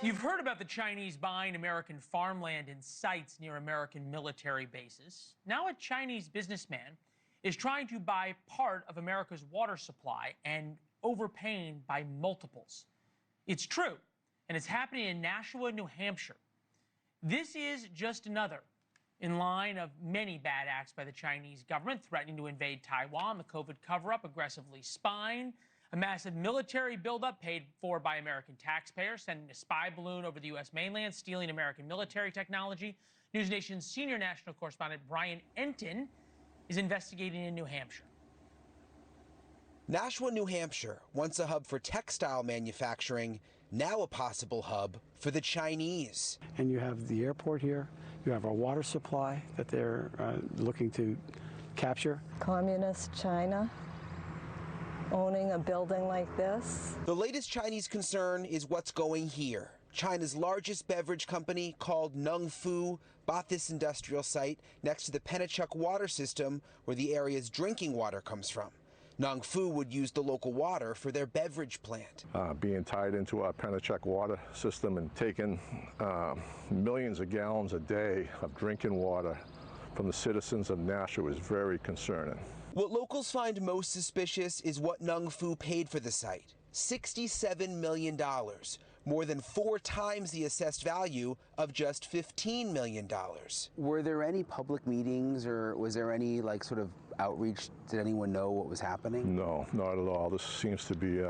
You've heard about the Chinese buying American farmland and sites near American military bases. Now a Chinese businessman is trying to buy part of America's water supply and overpaying by multiples. It's true, and it's happening in Nashua, New Hampshire. This is just another in line of many bad acts by the Chinese government, threatening to invade Taiwan, the COVID cover-up, aggressively spying, a massive military buildup paid for by American taxpayers, sending a spy balloon over the U.S. mainland, stealing American military technology. News Nation's senior national correspondent Brian Entin is investigating in New Hampshire. Nashua, New Hampshire, once a hub for textile manufacturing, now a possible hub for the Chinese. And you have the airport here. You have our water supply that they're looking to capture. Communist China owning a building like this. The latest Chinese concern is what's going here. China's largest beverage company, called Nung Fu, bought this industrial site next to the Penachuk water system where the area's drinking water comes from. Nung Fu would use the local water for their beverage plant. Being tied into our Penachuk water system and taking millions of gallons a day of drinking water from the citizens of Nashua is very concerning. What locals find most suspicious is what Nung Fu paid for the site. $67 million, more than 4 times the assessed value of just $15 million. Were there any public meetings, or was there any sort of outreach? Did anyone know what was happening? No, not at all. This seems to be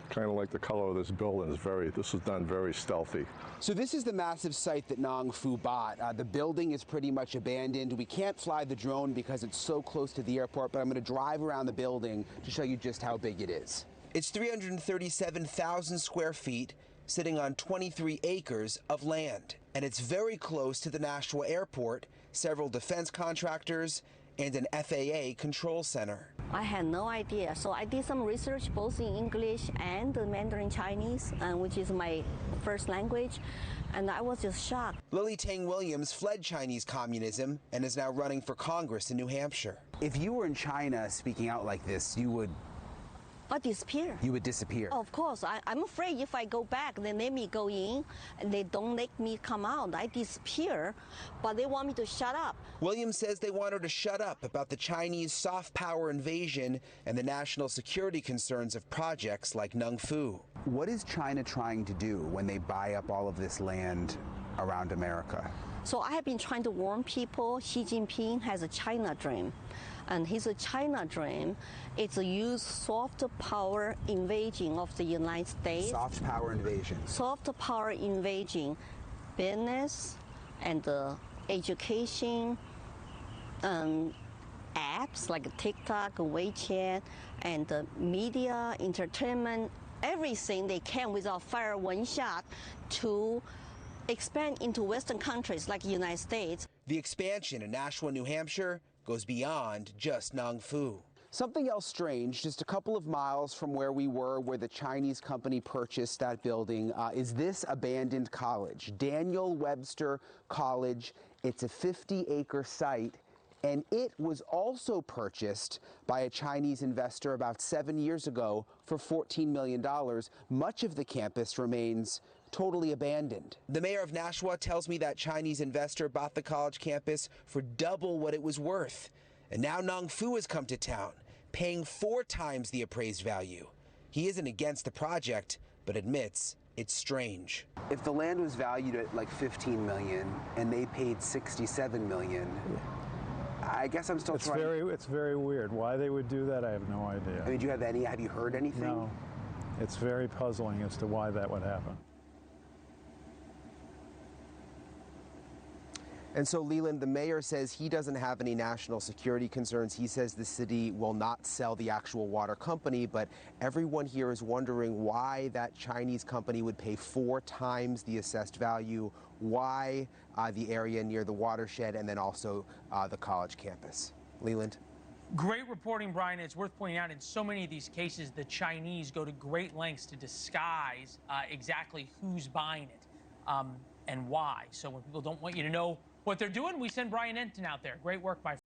kind of like the color of this building. This was done very stealthy. So this is the massive site that Nung Fu bought. The building is pretty much abandoned. We can't fly the drone because it's so close to the airport, but I'm going to drive around the building to show you just how big it is. It's 337,000 square feet, sitting on 23 acres of land. And it's very close to the Nashua Airport, several defense contractors, and an FAA control center. I had no idea, so I did some research both in English and Mandarin Chinese, which is my first language, and I was just shocked. Lily Tang Williams fled Chinese communism and is now running for Congress in New Hampshire. If you were in China speaking out like this, you would... I disappear. You would disappear? Of course. I'm afraid if I go back, they let me go in, and they don't let me come out. I disappear, but they want me to shut up. Williams says they want her to shut up about the Chinese soft power invasion and the national security concerns of projects like Nung Fu. What is China trying to do when they buy up all of this land around America? So I have been trying to warn people. Xi Jinping has a China dream. And his China dream is to use soft power invasion of the United States. Soft power invasion. Soft power invasion, business and education, apps like TikTok, WeChat, and media, entertainment, everything they can without fire one shot to expand into Western countries like the United States. The expansion in Nashua, New Hampshire goes beyond just Nung Fu. Something else strange, just a couple of miles from where we were, where the Chinese company purchased that building, is this abandoned college, Daniel Webster College. It's a 50-acre site, and it was also purchased by a Chinese investor about 7 years ago for $14 million. Much of the campus remains totally abandoned. The mayor of Nashua tells me that Chinese investor bought the college campus for double what it was worth. And now Nung Fu has come to town, paying 4 times the appraised value. He isn't against the project, but admits it's strange. If the land was valued at like $15 million and they paid $67 million, I guess I'm still trying. It's very weird. Why they would do that, I have no idea. I mean, have you heard anything? No. It's very puzzling as to why that would happen. And so, Leland, the mayor says he doesn't have any national security concerns. He says the city will not sell the actual water company, but everyone here is wondering why that Chinese company would pay 4 times the assessed value, why the area near the watershed, and then also the college campus. Leland? Great reporting, Brian. It's worth pointing out in so many of these cases, the Chinese go to great lengths to disguise exactly who's buying it and why. So when people don't want you to know what they're doing, we send Brian Entin out there. Great work, my friend.